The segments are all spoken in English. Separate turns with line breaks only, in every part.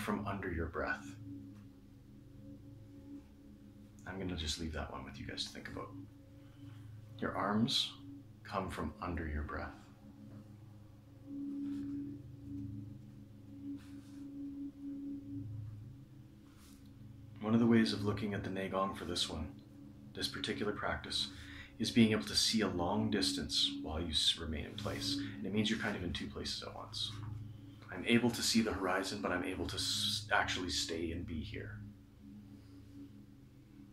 from under your breath. I'm going to just leave that one with you guys to think about. Your arms come from under your breath. One of the ways of looking at the Neigong for this one, this particular practice, is being able to see a long distance while you remain in place. And it means you're kind of in two places at once. I'm able to see the horizon, but I'm able to actually stay and be here.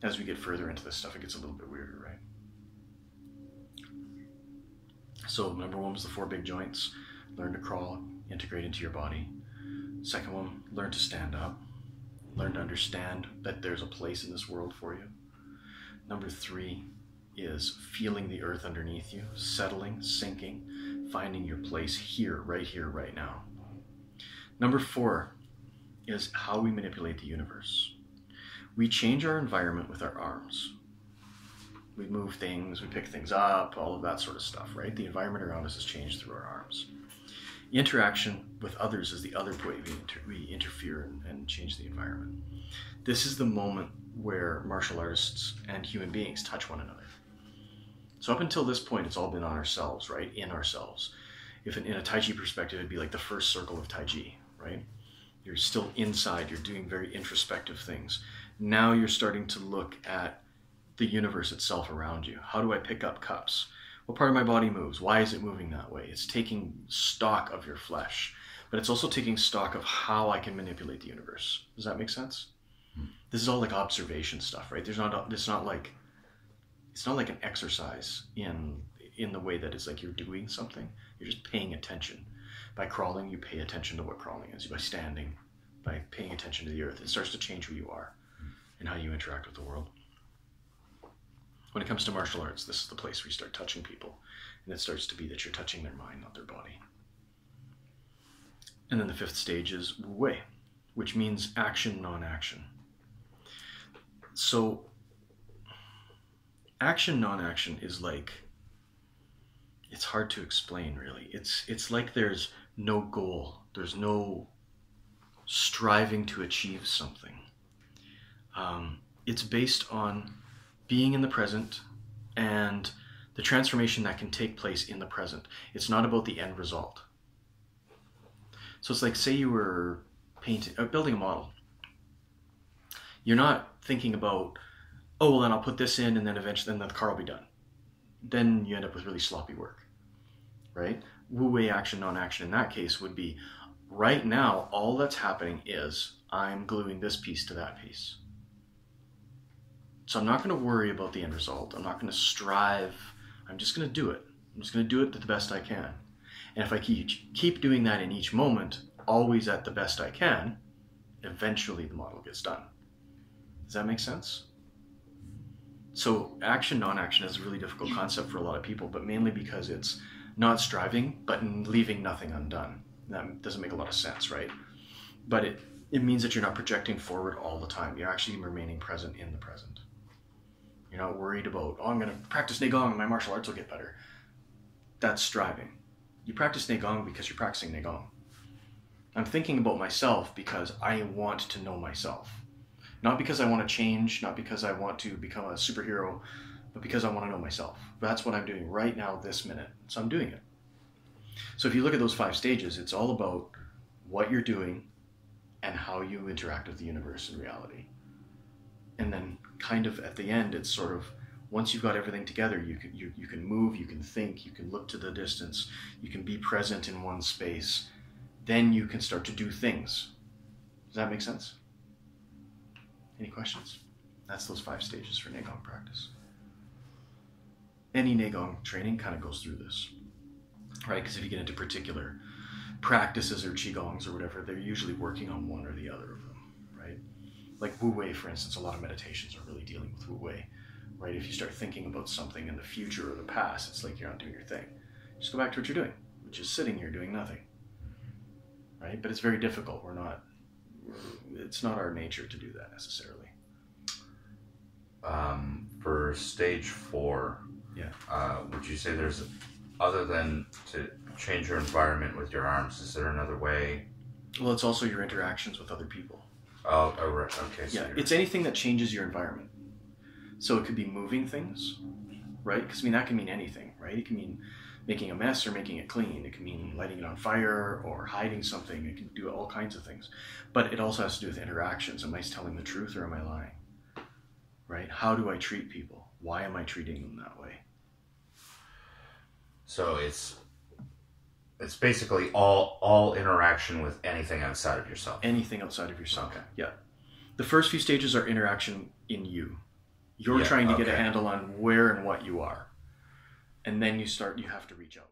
As we get further into this stuff, it gets a little bit weirder, right? So number one was the 4 big joints. Learn to crawl, integrate into your body. Second one, learn to stand up. Learn to understand that there's a place in this world for you. Number 3 is feeling the earth underneath you, settling, sinking, finding your place here, right now. Number 4 is how we manipulate the universe. We change our environment with our arms. We move things, we pick things up, all of that sort of stuff, right? The environment around us is changed through our arms. Interaction with others is the other way we interfere and change the environment. This is the moment where martial artists and human beings touch one another. So up until this point, it's all been on ourselves, right? In ourselves. If in a Tai Chi perspective, it'd be like the first circle of Tai Chi, right? You're still inside, you're doing very introspective things. Now you're starting to look at the universe itself around you. How do I pick up cups? What part of my body moves? Why is it moving that way? It's taking stock of your flesh, but it's also taking stock of how I can manipulate the universe. Does that make sense? This is all like observation stuff, right? It's not like an exercise in the way that it's like you're doing something. You're just paying attention. By crawling, you pay attention to what crawling is. By standing, by paying attention to the earth, it starts to change who you are and how you interact with the world. When it comes to martial arts, this is the place where you start touching people, and it starts to be that you're touching their mind, not their body. And then the 5th stage is Wu Wei, which means action, non-action. So action, non-action is like, it's hard to explain really. It's like there's no goal. There's no striving to achieve something. It's based on being in the present and the transformation that can take place in the present. It's not about the end result. So it's like, say you were building a model. You're not thinking about, oh, well then I'll put this in and then eventually then the car will be done. Then you end up with really sloppy work, right? Wu Wei action, non-action in that case would be, right now, all that's happening is I'm gluing this piece to that piece. So I'm not going to worry about the end result. I'm not going to strive. I'm just going to do it. I'm just going to do it the best I can. And if I keep doing that in each moment, always at the best I can, eventually the model gets done. Does that make sense? So action, non-action is a really difficult concept for a lot of people, but mainly because it's not striving, but leaving nothing undone. That doesn't make a lot of sense, right? But it means that you're not projecting forward all the time. You're actually remaining present in the present. You're not worried about, oh, I'm going to practice Neigong and my martial arts will get better. That's striving. You practice Neigong because you're practicing Neigong. I'm thinking about myself because I want to know myself. Not because I want to change, not because I want to become a superhero, but because I want to know myself. That's what I'm doing right now, this minute. So I'm doing it. So if you look at those 5 stages, it's all about what you're doing and how you interact with the universe and reality. And then kind of at the end, it's sort of, once you've got everything together, you can move, you can think, you can look to the distance, you can be present in one space, then you can start to do things. Does that make sense? Any questions? That's those 5 stages for Neigong practice. Any Neigong training kind of goes through this, right? Because if you get into particular practices or Qigongs or whatever, they're usually working on one or the other of them, right? Like Wu Wei, for instance, a lot of meditations are really dealing with Wu Wei, right? If you start thinking about something in the future or the past, it's like you're not doing your thing. Just go back to what you're doing, which is sitting here doing nothing, right? But it's very difficult. It's not our nature to do that necessarily.
For stage 4, would you say there's, other than to change your environment with your arms, is there another way
Well, it's also your interactions with other people.
Oh, right. Okay. So
Yeah, it's anything that changes your environment. So it could be moving things, right? Because, I mean, that can mean anything, right? It can mean making a mess or making it clean. It can mean lighting it on fire or hiding something. It can do all kinds of things. But it also has to do with interactions. Am I telling the truth or am I lying? Right? How do I treat people? Why am I treating them that way?
So it's basically all interaction with anything outside of yourself.
Anything outside of yourself.
Okay.
Yeah. The first few stages are interaction in you. You're trying to get a handle on where and what you are. And then you have to reach out.